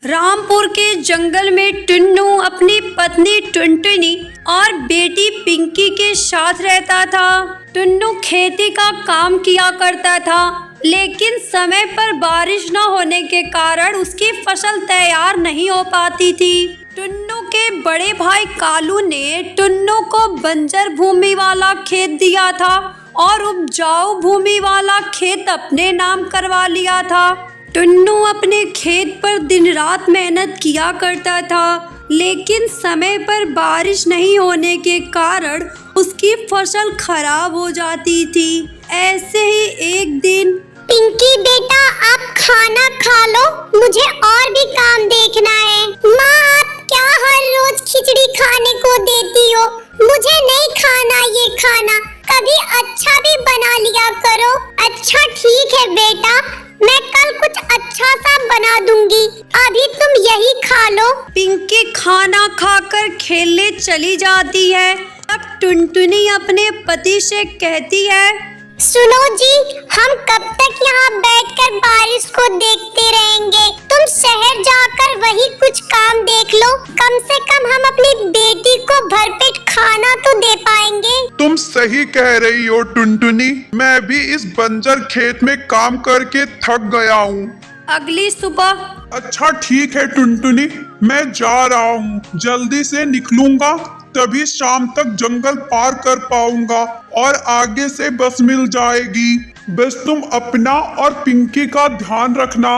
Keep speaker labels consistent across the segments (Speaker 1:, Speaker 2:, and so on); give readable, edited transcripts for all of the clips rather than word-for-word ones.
Speaker 1: रामपुर के जंगल में टुन्नू अपनी पत्नी टुनटुनी और बेटी पिंकी के साथ रहता था। टुन्नू खेती का काम किया करता था, लेकिन समय पर बारिश न होने के कारण उसकी फसल तैयार नहीं हो पाती थी। टुन्नू के बड़े भाई कालू ने टुन्नू को बंजर भूमि वाला खेत दिया था और उपजाऊ भूमि वाला खेत अपने नाम करवा लिया था। टुन्नू अपने खेत पर दिन रात मेहनत किया करता था, लेकिन समय पर बारिश नहीं होने के कारण उसकी फसल खराब हो जाती थी। ऐसे ही एक दिन,
Speaker 2: पिंकी बेटा आप खाना खा लो, मुझे और भी काम देखना है। माँ आप क्या हर रोज खिचड़ी खाने को देती हो? मुझे नहीं खाना ये खाना, कभी अच्छा भी बना लिया करो। अच्छा ठीक है बेटा, मैं कल कुछ अच्छा सा बना दूंगी, अभी तुम यही खा लो।
Speaker 1: पिंकी खाना खाकर खेलने चली जाती है। तब टुनटुनी अपने पति से कहती है,
Speaker 2: सुनो जी, हम कब तक यहाँ बैठकर बारिश को देखते रहेंगे? तुम शहर जाकर वही कुछ काम देख लो, कम से कम हम अपनी बेटी को भरपेट खाना तो दे पाएंगे।
Speaker 3: तुम सही कह रही हो टुनटुनी, मैं भी इस बंजर खेत में काम करके थक गया हूँ।
Speaker 1: अगली सुबह,
Speaker 3: अच्छा ठीक है टुनटुनी, मैं जा रहा हूँ, जल्दी से निकलूंगा, तभी शाम तक जंगल पार कर पाऊंगा और आगे से बस मिल जाएगी। बस तुम अपना और पिंकी का ध्यान रखना।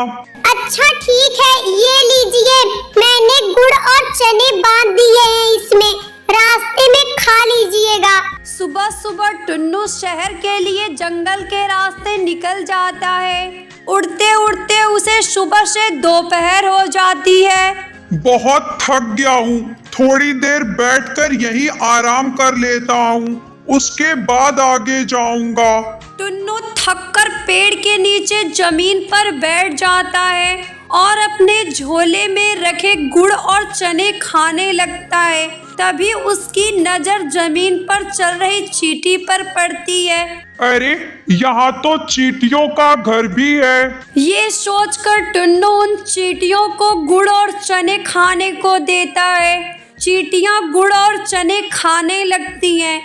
Speaker 2: अच्छा ठीक है, ये लीजिए, मैंने गुड़ और चने बांध दिए हैं इसमें, रास्ते में खा लीजिएगा।
Speaker 1: सुबह सुबह टुन्नू शहर के लिए जंगल के रास्ते निकल जाता है। उड़ते उड़ते उसे सुबह से दोपहर हो जाती है।
Speaker 3: बहुत थक गया हूँ, थोड़ी देर बैठकर यहीं आराम कर लेता हूँ, उसके बाद आगे जाऊंगा।
Speaker 1: टुन्नू थककर पेड़ के नीचे जमीन पर बैठ जाता है और अपने झोले में रखे गुड़ और चने खाने लगता है। तभी उसकी नजर जमीन पर चल रही चींटी पर पड़ती है।
Speaker 3: अरे यहाँ तो चींटियों का घर भी है।
Speaker 1: ये सोचकर टुन्नू उन चींटियों को गुड़ और चने खाने को देता है। चींटियां गुड़ और चने खाने लगती हैं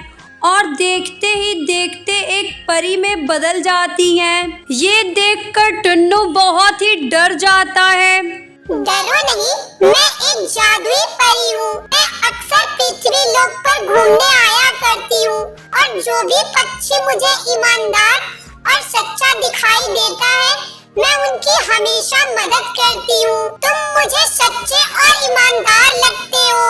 Speaker 1: और देखते ही देखते एक परी में बदल जाती हैं। ये देखकर टुन्नू बहुत ही डर जाता है।
Speaker 2: डरो नहीं, मैं एक जादुई परी हूँ। मैं अक्सर पृथ्वी लोक पर घूमने आया करती हूँ और जो भी पक्षी मुझे ईमानदार और सच्चा दिखाई देता है, मैं उनकी हमेशा मदद करती हूँ। तुम मुझे सच्चे और ईमानदार लगते हो।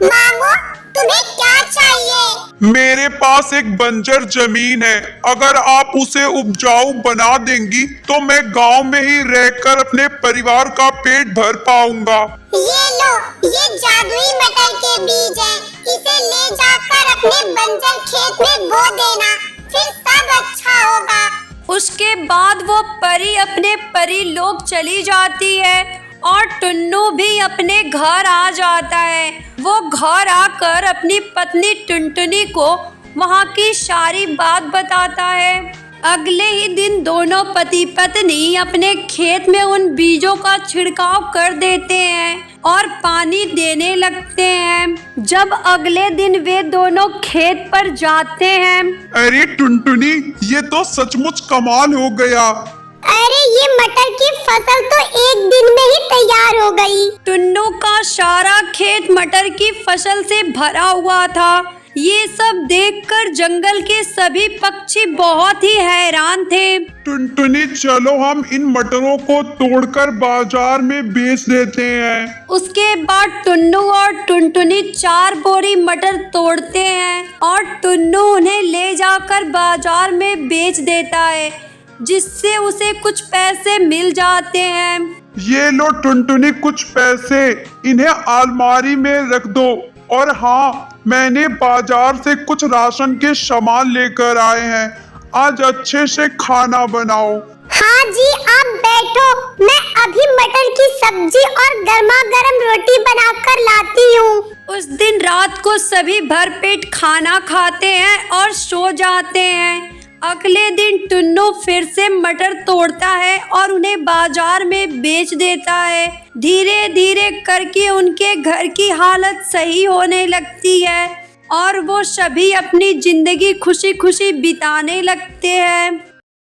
Speaker 2: मांगो, तुम्हें क्या चाहिए?
Speaker 3: मेरे पास एक बंजर जमीन है, अगर आप उसे उपजाऊ बना देंगी तो मैं गांव में ही रहकर अपने परिवार का पेट भर पाऊंगा।
Speaker 2: ये लो, ये जादुई मटर के बीज हैं, इसे ले जाकर अपने बंजर खेत में बो देना, फिर सब अच्छा होगा।
Speaker 1: उसके बाद वो परी अपने परी लोक चली जाती है और टुन्नू भी अपने घर आ जाता है। वो घर आकर अपनी पत्नी टुनटुनी को वहाँ की सारी बात बताता है। अगले ही दिन दोनों पति पत्नी अपने खेत में उन बीजों का छिड़काव कर देते हैं और पानी देने लगते हैं। जब अगले दिन वे दोनों खेत पर जाते हैं,
Speaker 3: अरे टुनटुनी, ये तो सचमुच कमाल हो गया।
Speaker 2: अरे ये मटर की फसल तो एक दिन में ही तैयार हो गई।
Speaker 1: टुन्नू का सारा खेत मटर की फसल से भरा हुआ था। ये सब देखकर जंगल के सभी पक्षी बहुत ही हैरान थे।
Speaker 3: टुनटुनी, चलो हम इन मटरों को तोड़कर बाजार में बेच देते हैं।
Speaker 1: उसके बाद टुन्नू और टुनटुनी 4 बोरी मटर तोड़ते हैं और टुन्नू उन्हें ले जाकर बाजार में बेच देता है, जिससे उसे कुछ पैसे मिल जाते हैं।
Speaker 3: ये लो टुनटुनी, कुछ पैसे, इन्हें अलमारी में रख दो। और हाँ, मैंने बाजार से कुछ राशन के सामान लेकर आए हैं, आज अच्छे से खाना बनाओ।
Speaker 2: हाँ जी, आप बैठो, मैं अभी मटर की सब्जी और गर्मा गर्म रोटी बनाकर लाती हूँ।
Speaker 1: उस दिन रात को सभी भरपेट खाना खाते हैं और सो जाते हैं। अगले दिन टुन्नू फिर से मटर तोड़ता है और उन्हें बाजार में बेच देता है, धीरे धीरे करके उनके घर की हालत सही होने लगती है और वो सभी अपनी जिंदगी खुशी खुशी बिताने लगते हैं।